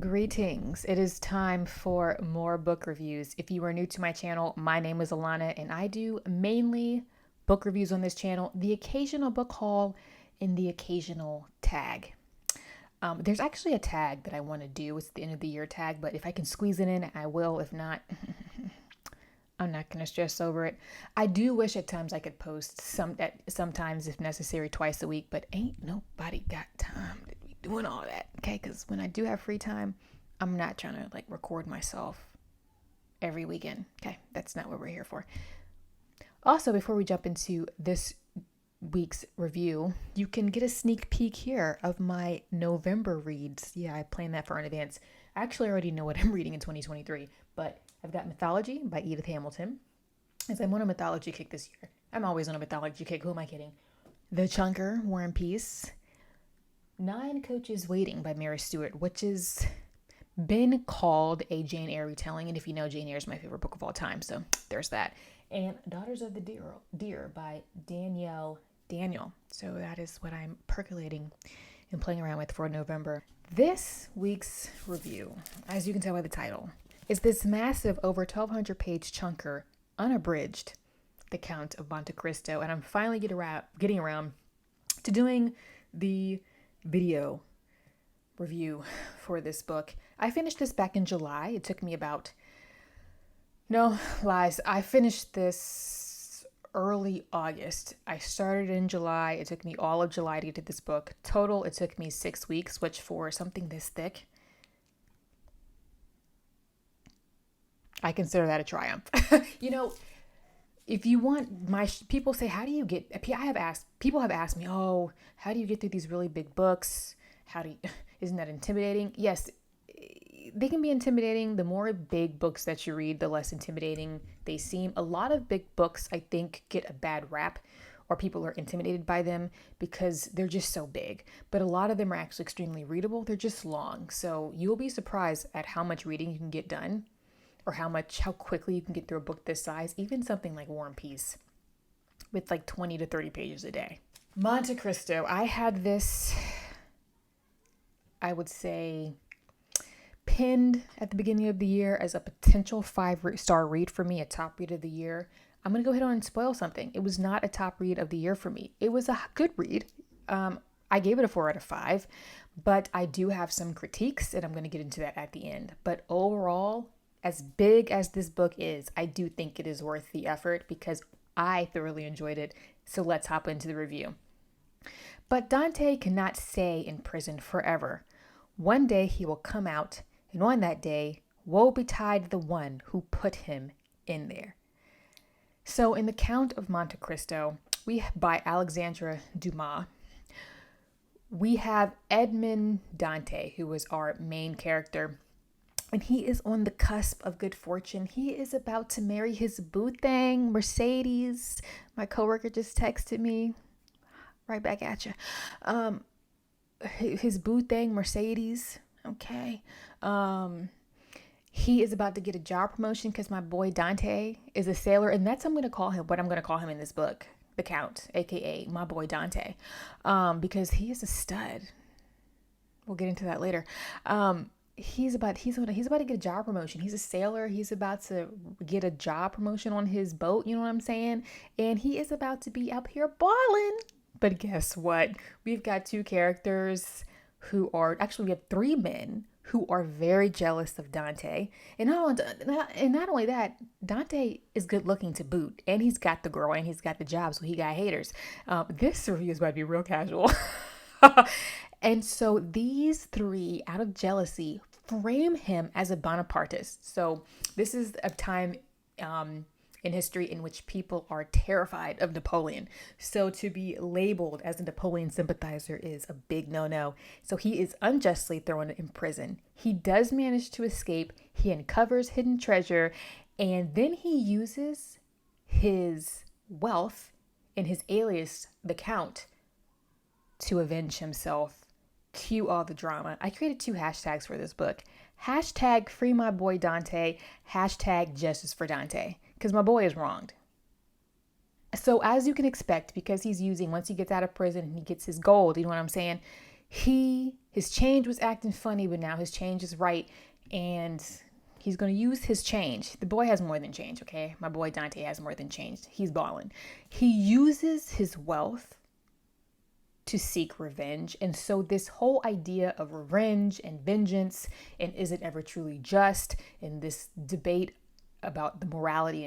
Greetings. It is time for more book reviews. If you are new to my channel, my name is Alana and I do mainly book reviews on this channel, the occasional book haul, and the occasional tag. There's actually a tag that I want to do. It's the end of the year tag, but if I can squeeze it in, I will. If not, I'm not going to stress over it. I do wish at times I could post sometimes, if necessary, twice a week, but ain't nobody got time to be doing all that, okay? Because when I do have free time, I'm not trying to record myself every weekend, okay? That's not what we're here for. Also, before we jump into this week's review, you can get a sneak peek here of my November reads. Yeah, I planned that far in advance. I actually already know what I'm reading in 2023, but I've got Mythology by Edith Hamilton, as I'm on a mythology kick this year. I'm always on a mythology kick. Who am I kidding? The Chunker, War and Peace. 9 Coaches Waiting by Mary Stewart, which has been called a Jane Eyre retelling. And if you know, Jane Eyre is my favorite book of all time. So there's that. And Daughters of the Deer by Danielle Daniel. So that is what I'm percolating and playing around with for November. This week's review, as you can tell by the title, is this massive over 1,200 page chunker, unabridged, The Count of Monte Cristo. And I'm finally getting around to doing the video review for this book. I finished this back in July. It took me I finished this early August. I started in July. It took me all of July to get to this book. Total, it took me 6 weeks, which for something this thick, I consider that a triumph. If you want people say, how do you get, people have asked me, oh, how do you get through these really big books? Isn't that intimidating? Yes, they can be intimidating. The more big books that you read, the less intimidating they seem. A lot of big books, I think, get a bad rap, or people are intimidated by them because they're just so big. But a lot of them are actually extremely readable. They're just long. So you'll be surprised at how much reading you can get done, or how quickly you can get through a book this size, even something like War and Peace with 20 to 30 pages a day. Monte Cristo, I had this, I would say, pinned at the beginning of the year as a potential 5-star read for me, a top read of the year. I'm going to go ahead on and spoil something. It was not a top read of the year for me. It was a good read. I gave it a 4 out of 5, but I do have some critiques, and I'm going to get into that at the end. But overall, as big as this book is, I do think it is worth the effort because I thoroughly enjoyed it. So let's hop into the review. But Dante cannot stay in prison forever. One day he will come out, and on that day, woe betide the one who put him in there. So in The Count of Monte Cristo, by Alexandre Dumas, we have Edmond Dante, who is our main character. And he is on the cusp of good fortune. He is about to marry his boo thing, Mercedes. My coworker just texted me. Right back at you. His boo thing, Mercedes. Okay. He is about to get a job promotion because my boy Dante is a sailor. And that's what I'm going to call him in this book. The Count, aka my boy Dante. Because he is a stud. We'll get into that later. He's about to get a job promotion. He's a sailor. He's about to get a job promotion on his boat. You know what I'm saying? And he is about to be up here balling. But guess what? We've got 2 characters we have 3 men who are very jealous of Dante. And not only that, Dante is good looking to boot. And he's got the girl and he's got the job. So he got haters. This review is about to be real casual. And so these 3, out of jealousy, frame him as a Bonapartist. So this is a time in history in which people are terrified of Napoleon. So to be labeled as a Napoleon sympathizer is a big no-no. So he is unjustly thrown in prison. He does manage to escape. He uncovers hidden treasure, and then he uses his wealth and his alias, the Count, to avenge himself. Cue all the drama. I created 2 hashtags for this book. Hashtag free my boy Dante. Hashtag justice for Dante. Because my boy is wronged. So as you can expect, because once he gets out of prison and he gets his gold, you know what I'm saying? He His change was acting funny, but now his change is right. And he's going to use his change. The boy has more than change, okay? My boy Dante has more than change. He's balling. He uses his wealth to seek revenge. And so this whole idea of revenge and vengeance and is it ever truly just, and this debate about the morality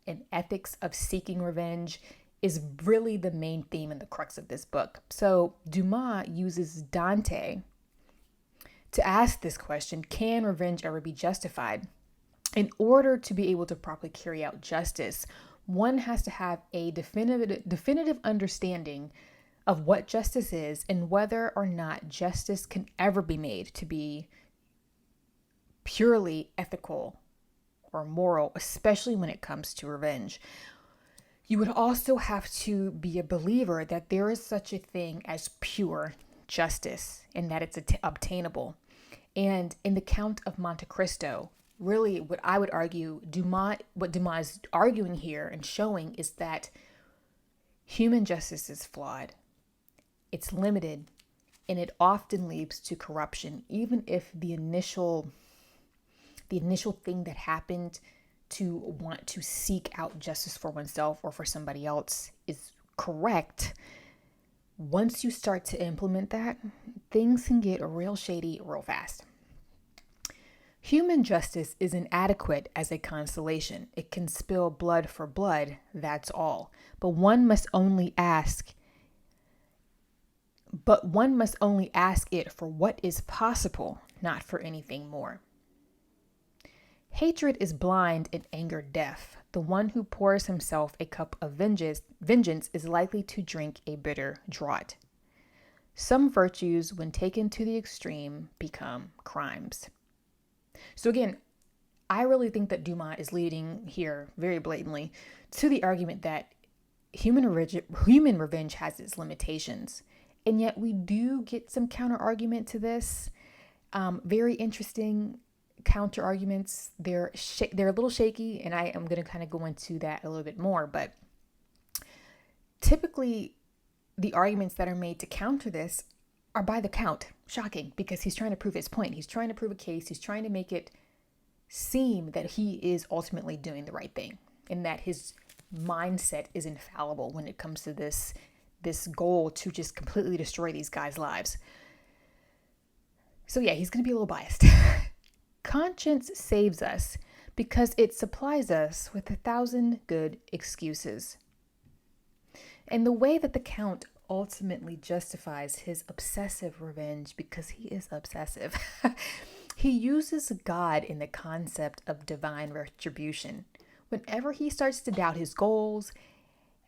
and ethics of seeking revenge is really the main theme and the crux of this book. So Dumas uses Dante to ask this question: can revenge ever be justified? In order to be able to properly carry out justice, one has to have a definitive understanding of what justice is and whether or not justice can ever be made to be purely ethical or moral, especially when it comes to revenge. You would also have to be a believer that there is such a thing as pure justice and that it's obtainable. And in the Count of Monte Cristo, really what I would argue, what Dumas is arguing here and showing is that human justice is flawed. It's limited, and it often leads to corruption, even if the initial thing that happened to want to seek out justice for oneself or for somebody else is correct. Once you start to implement that, things can get real shady real fast. Human justice is inadequate as a consolation. It can spill blood for blood, that's all. But one must only ask it for what is possible, not for anything more. Hatred is blind and anger deaf. The one who pours himself a cup of vengeance is likely to drink a bitter draught. Some virtues, when taken to the extreme, become crimes. So again, I really think that Dumas is leading here very blatantly to the argument that human revenge has its limitations. And yet we do get some counter argument to this. Very interesting counter arguments. They're a little shaky, and I am going to kind of go into that a little bit more. But typically, the arguments that are made to counter this are by the Count. Shocking, because he's trying to prove his point. He's trying to prove a case. He's trying to make it seem that he is ultimately doing the right thing, and that his mindset is infallible when it comes to this goal to just completely destroy these guys' lives. So yeah, he's going to be a little biased. Conscience saves us because it supplies us with 1,000 good excuses. And the way that the Count ultimately justifies his obsessive revenge, because he is obsessive, he uses God in the concept of divine retribution. Whenever he starts to doubt his goals,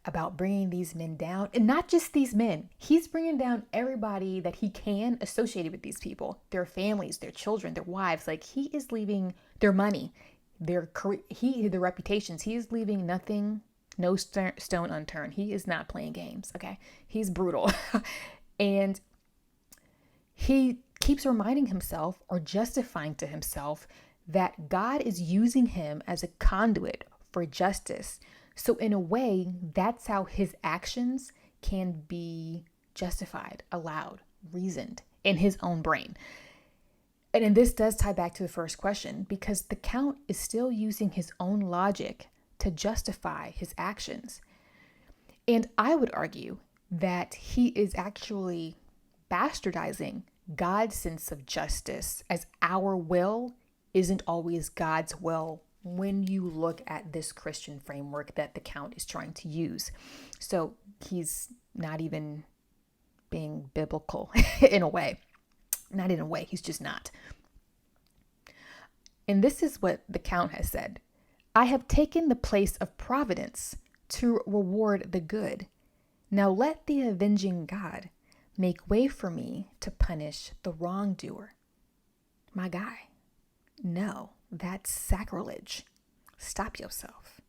about bringing these men down, and not just these men, he's bringing down everybody that he can associated with these people, their families, their children, their wives. Like, he is leaving their money, their career, their reputations. He is leaving nothing, no stone unturned. He is not playing games. Okay. He's brutal. And he keeps reminding himself or justifying to himself that God is using him as a conduit for justice. So in a way, that's how his actions can be justified, allowed, reasoned in his own brain. And this does tie back to the first question, because the Count is still using his own logic to justify his actions. And I would argue that he is actually bastardizing God's sense of justice, as our will isn't always God's will when you look at this Christian framework that the Count is trying to use. So he's not even being biblical in a way. Not in a way, he's just not. And this is what the Count has said: I have taken the place of providence to reward the good. Now let the avenging God make way for me to punish the wrongdoer. My guy, no, that's sacrilege. Stop yourself.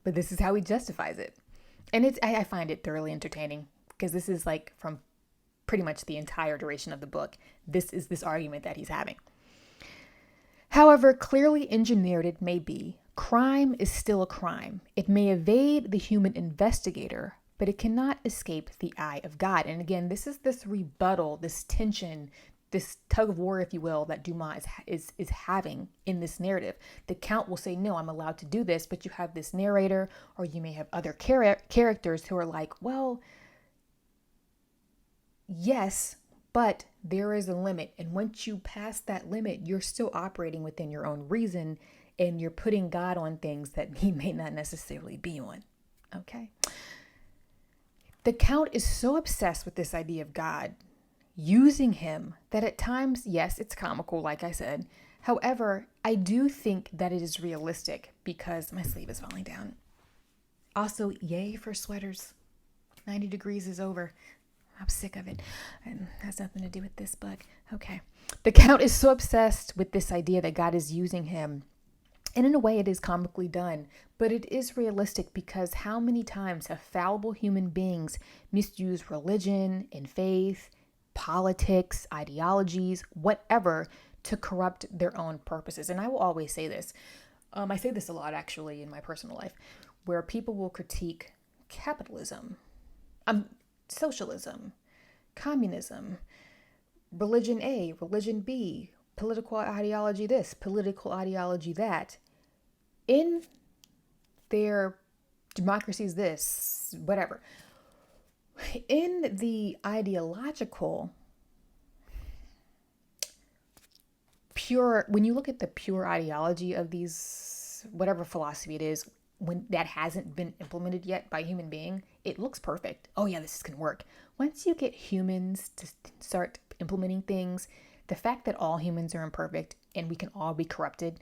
But this is how he justifies it. And I find it thoroughly entertaining, because this is like from pretty much the entire duration of the book. This is this argument that he's having. However clearly engineered it may be, crime is still a crime. It may evade the human investigator, but it cannot escape the eye of God. And again, this is this rebuttal, this tension, this tug of war, if you will, that Dumas is having in this narrative. The Count will say, no, I'm allowed to do this, but you have this narrator, or you may have other characters who are like, well, yes, but there is a limit. And once you pass that limit, you're still operating within your own reason, and you're putting God on things that he may not necessarily be on. Okay. The Count is so obsessed with this idea of God using him that at times, yes, it's comical, like I said. However, I do think that it is realistic because my sleeve is falling down. Also, yay for sweaters. 90 degrees is over. I'm sick of it. And has nothing to do with this book. Okay. The Count is so obsessed with this idea that God is using him. And in a way, it is comically done, but it is realistic because how many times have fallible human beings misused religion and faith, politics, ideologies, whatever, to corrupt their own purposes? And I will always say this. I say this a lot, actually, in my personal life, where people will critique capitalism, socialism, communism, religion A, religion B, political ideology this, political ideology that. In their democracies this, whatever. In the ideological pure, when you look at the pure ideology of these, whatever philosophy it is, when that hasn't been implemented yet by a human being, it looks perfect. Oh yeah, this is going to work. Once you get humans to start implementing things, the fact that all humans are imperfect and we can all be corrupted,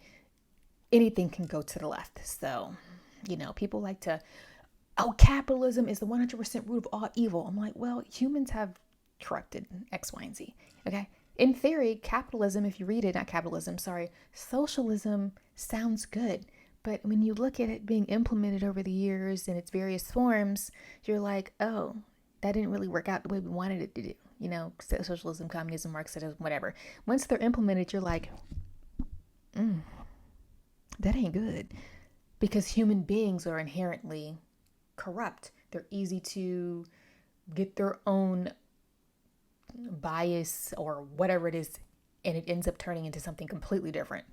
anything can go to the left. So, people like to, capitalism is the 100% root of all evil. I'm like, well, humans have corrupted X, Y, and Z. Okay. In theory, capitalism, if you read it, not capitalism, sorry, socialism sounds good. But when you look at it being implemented over the years in its various forms, you're like, oh, that didn't really work out the way we wanted it to do. Socialism, communism, Marxism, whatever. Once they're implemented, you're like, that ain't good. Because human beings are inherently corrupt. They're easy to get their own bias or whatever it is, and it ends up turning into something completely different.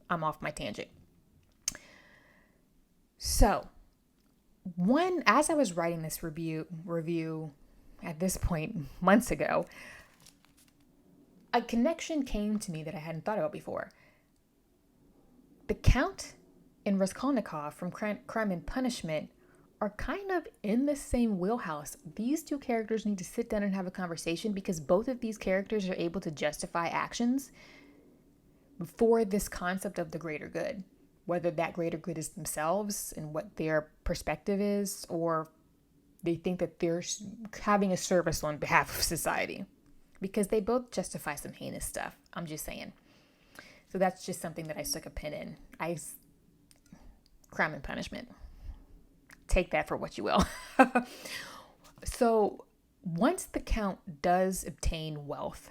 I'm off my tangent. So, as I was writing this review at this point months ago, a connection came to me that I hadn't thought about before. The Count and Raskolnikov from Crime and Punishment are kind of in the same wheelhouse. These two characters need to sit down and have a conversation because both of these characters are able to justify actions for this concept of the greater good. Whether that greater good is themselves and what their perspective is, or they think that they're having a service on behalf of society. Because they both justify some heinous stuff. I'm just saying. So that's just something that I stuck a pin in. Crime and Punishment. Take that for what you will. So once the Count does obtain wealth,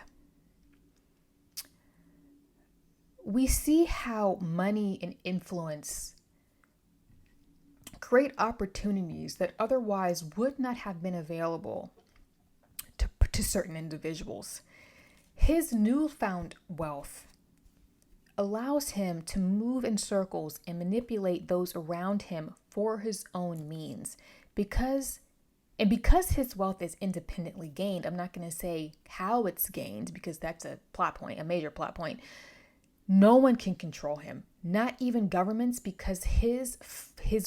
we see how money and influence create opportunities that otherwise would not have been available to certain individuals. His newfound wealth allows him to move in circles and manipulate those around him for his own means. Because his wealth is independently gained, I'm not going to say how it's gained because that's a major plot point. No one can control him, not even governments, because his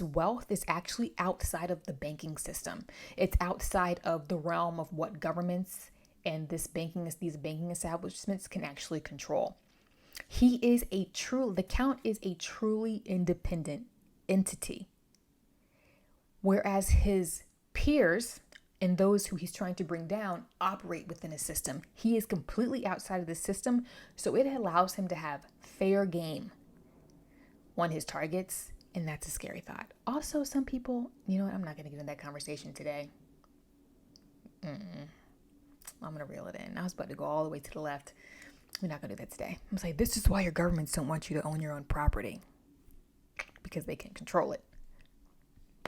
wealth is actually outside of the banking system. It's outside of the realm of what governments and these banking establishments can actually control. The Count is a truly independent entity. Whereas his peers and those who he's trying to bring down operate within a system. He is completely outside of the system, so it allows him to have fair game on his targets, and that's a scary thought. Also, some people, I'm not going to get in that conversation today. I'm going to reel it in. I was about to go all the way to the left. We're not going to do that today. I'm saying this is why your governments don't want you to own your own property, because they can control it.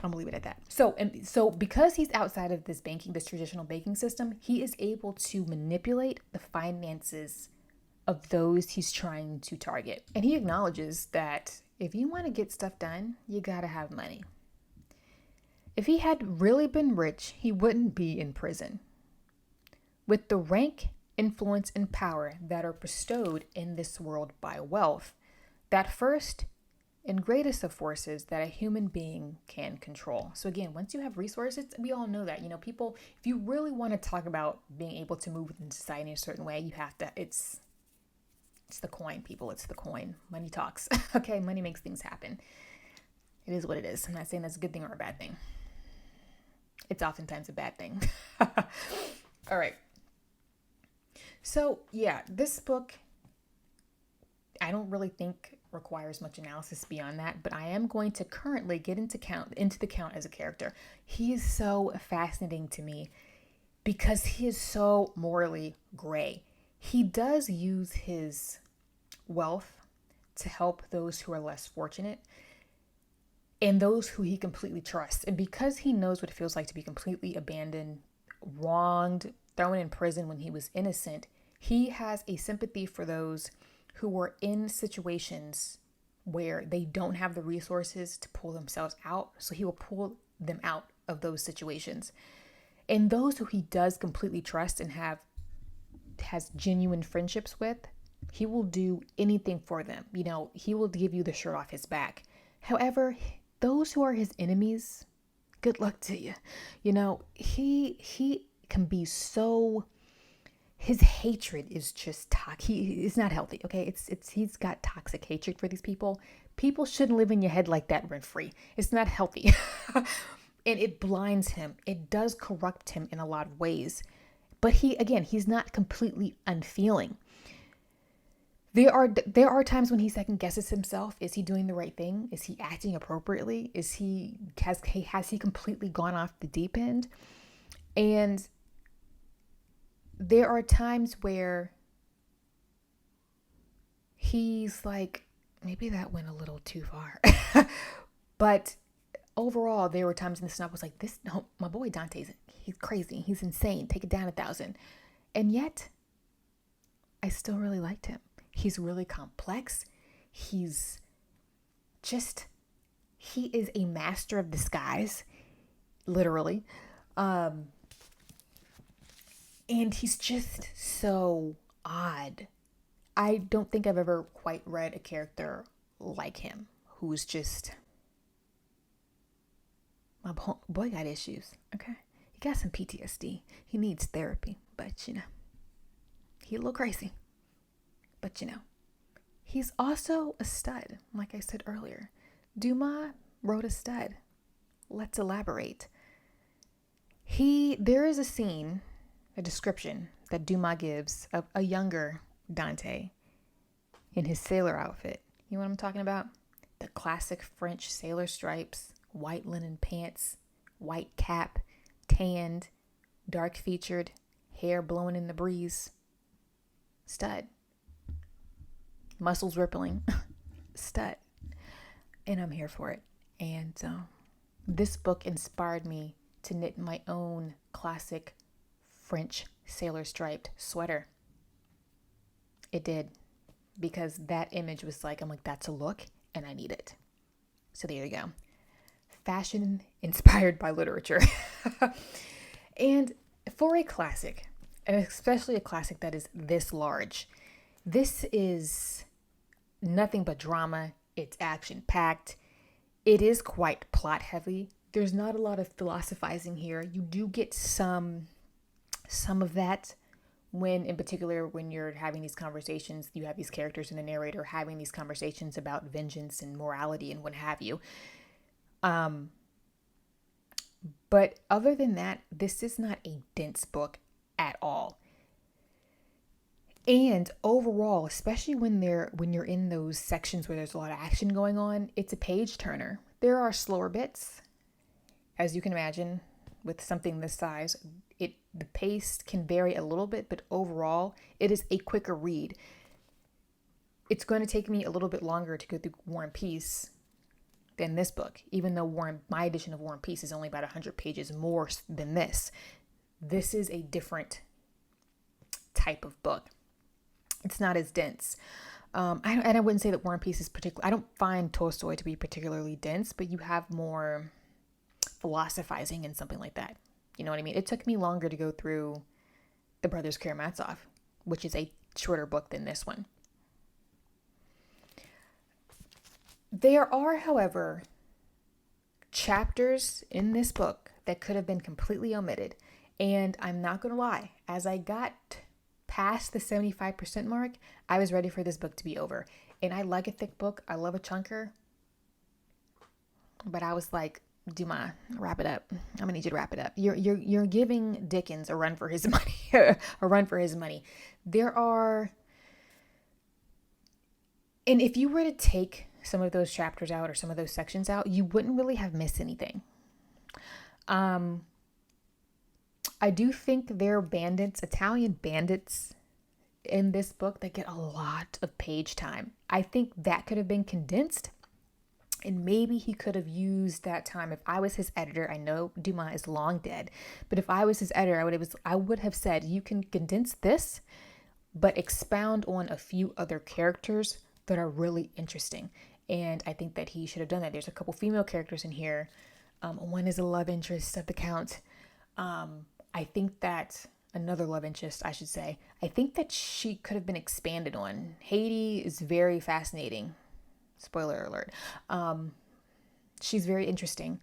I'm gonna leave it at that. So because he's outside of this traditional banking system, he is able to manipulate the finances of those he's trying to target. And he acknowledges that if you want to get stuff done, you gotta have money. If he had really been rich, he wouldn't be in prison. With the rank, influence, and power that are bestowed in this world by wealth, that first and greatest of forces that a human being can control. So again, once you have resources, we all know that, people, if you really want to talk about being able to move within society in a certain way, you have to, it's the coin, people. It's the coin. Money talks. Okay, money makes things happen. It is what it is. I'm not saying that's a good thing or a bad thing. It's oftentimes a bad thing. All right. So yeah, this book, I don't really think requires much analysis beyond that, but I am going to currently get into the Count as a character. He is so fascinating to me because he is so morally gray. He does use his wealth to help those who are less fortunate and those who he completely trusts. And because he knows what it feels like to be completely abandoned, wronged, thrown in prison when he was innocent, he has a sympathy for those who were in situations where they don't have the resources to pull themselves out. So he will pull them out of those situations. And those who he does completely trust and has genuine friendships with, he will do anything for them. He will give you the shirt off his back. However, those who are his enemies, good luck to you. He can be so, his hatred is just toxic. It's not healthy. Okay. He's got toxic hatred for these people. People shouldn't live in your head like that rent free. It's not healthy. And it blinds him. It does corrupt him in a lot of ways. But he's not completely unfeeling. There are times when he second guesses himself. Is he doing the right thing? Is he acting appropriately? Has he completely gone off the deep end? And there are times where he's like, maybe that went a little too far. But overall, there were times in the Synopsis like, no, my boy Dante's, he's crazy. He's insane. Take it down 1,000. And yet, I still really liked him. He's really complex. He is a master of disguise, literally. And he's just so odd. I don't think I've ever quite read a character like him who's just, my boy got issues, okay? He got some PTSD. He needs therapy, but he a little crazy. But he's also a stud, like I said earlier. Dumas wrote a stud. Let's elaborate. There is a scene, a description that Dumas gives of a younger Dante in his sailor outfit. You know what I'm talking about? The classic French sailor stripes, white linen pants, white cap, tanned, dark featured, hair blowing in the breeze. Stud. Muscles rippling. Stud. And I'm here for it. And this book inspired me to knit my own classic French sailor striped sweater. It did. Because that image was like, I'm like, that's a look and I need it. So there you go. Fashion inspired by literature. And for a classic, and especially a classic that is this large, this is nothing but drama. It's action packed. It is quite plot heavy. There's not a lot of philosophizing here. You do get some of that in particular, when you're having these conversations, you have these characters and the narrator having these conversations about vengeance and morality and what have you. But other than that, this is not a dense book at all. And overall, especially when you're in those sections where there's a lot of action going on, it's a page turner. There are slower bits, as you can imagine, with something this size. The pace can vary a little bit, but overall, it is a quicker read. It's going to take me a little bit longer to go through War and Peace than this book, even though my edition of War and Peace is only about 100 pages more than this. This is a different type of book. It's not as dense. I wouldn't say that War and Peace is I don't find Tolstoy to be particularly dense, but you have more philosophizing in something like that. You know what I mean? It took me longer to go through The Brothers Karamazov, which is a shorter book than this one. There are, however, chapters in this book that could have been completely omitted. And I'm not going to lie, as I got past the 75% mark, I was ready for this book to be over. And I like a thick book. I love a chunker. But I was like, Dumas, wrap it up. I'm gonna need you to wrap it up. You're giving Dickens a run for his money. A run for his money. There are, and if you were to take some of those chapters out or some of those sections out, you wouldn't really have missed anything. I do think there are bandits, Italian bandits in this book that get a lot of page time. I think that could have been condensed. And maybe he could have used that time. If I was his editor, I know Dumas is long dead, but if I was his editor, I would have said, you can condense this, but expound on a few other characters that are really interesting. And I think that he should have done that. There's a couple female characters in here. One is a love interest of the Count. I think that another love interest, I should say, I think that she could have been expanded on. Haiti is very fascinating. Spoiler alert. She's very interesting.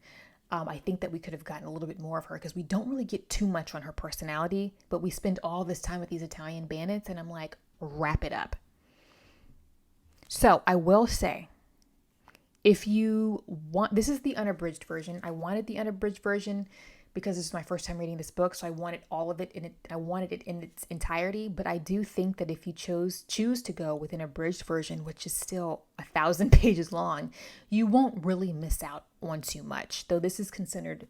I think that we could have gotten a little bit more of her because we don't really get too much on her personality, but we spend all this time with these Italian bandits and I'm like, wrap it up. So I will say, if you want, this is the unabridged version. I wanted the unabridged version because this is my first time reading this book, so I wanted all of it in it. I wanted it in its entirety, but I do think that if you choose to go with an abridged version, which is still 1,000 pages long, you won't really miss out on too much. Though this is considered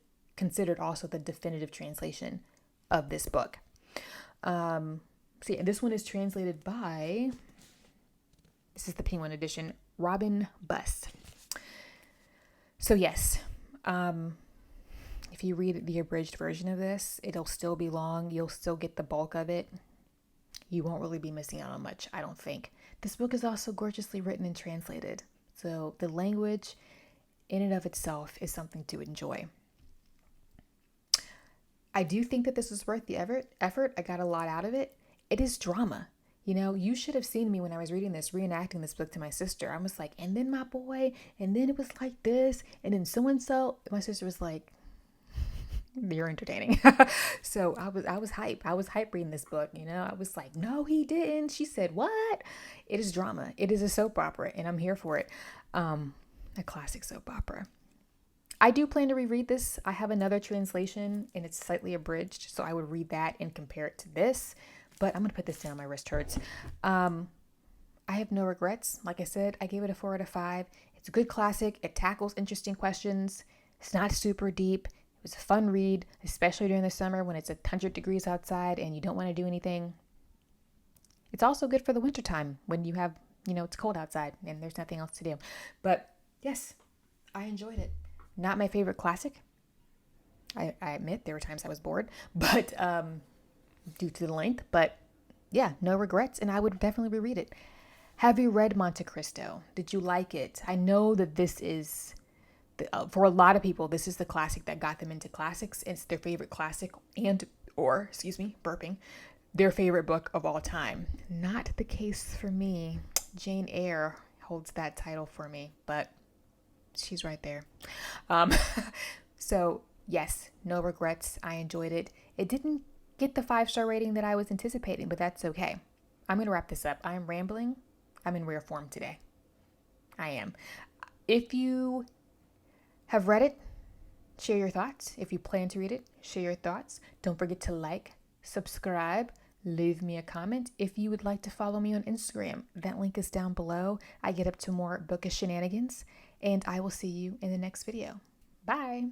also the definitive translation of this book. So yeah, this one is translated by, this is the Penguin edition, Robin Buss. So yes, if you read the abridged version of this, it'll still be long. You'll still get the bulk of it. You won't really be missing out on much, I don't think. This book is also gorgeously written and translated. So the language in and of itself is something to enjoy. I do think that this is worth the effort. I got a lot out of it. It is drama. You know, you should have seen me when I was reading this, reenacting this book to my sister. I was like, and then my boy, and then it was like this, and then so-and-so. My sister was like, you're entertaining. So I was hype. I was hype reading this book. You know, I was like, no, he didn't. She said, what? It is drama. It is a soap opera and I'm here for it. A classic soap opera. I do plan to reread this. I have another translation and it's slightly abridged. So I would read that and compare it to this, but I'm going to put this down. My wrist hurts. I have no regrets. Like I said, I gave it a 4 out of 5. It's a good classic. It tackles interesting questions. It's not super deep. It was a fun read, especially during the summer when it's 100 degrees outside and you don't want to do anything. It's also good for the wintertime when you have, it's cold outside and there's nothing else to do. But yes, I enjoyed it. Not my favorite classic. I admit there were times I was bored, but due to the length. But yeah, no regrets, and I would definitely reread it. Have you read Monte Cristo? Did you like it? I know that this is, for a lot of people, this is the classic that got them into classics. It's their favorite classic their favorite book of all time. Not the case for me. Jane Eyre holds that title for me, but she's right there. So yes, no regrets. I enjoyed it. It didn't get the 5-star rating that I was anticipating, but that's okay. I'm going to wrap this up. I am rambling. I'm in rare form today. I am. If you have read it, share your thoughts. If you plan to read it, share your thoughts. Don't forget to like, subscribe, leave me a comment. If you would like to follow me on Instagram, that link is down below. I get up to more bookish shenanigans, and I will see you in the next video. Bye.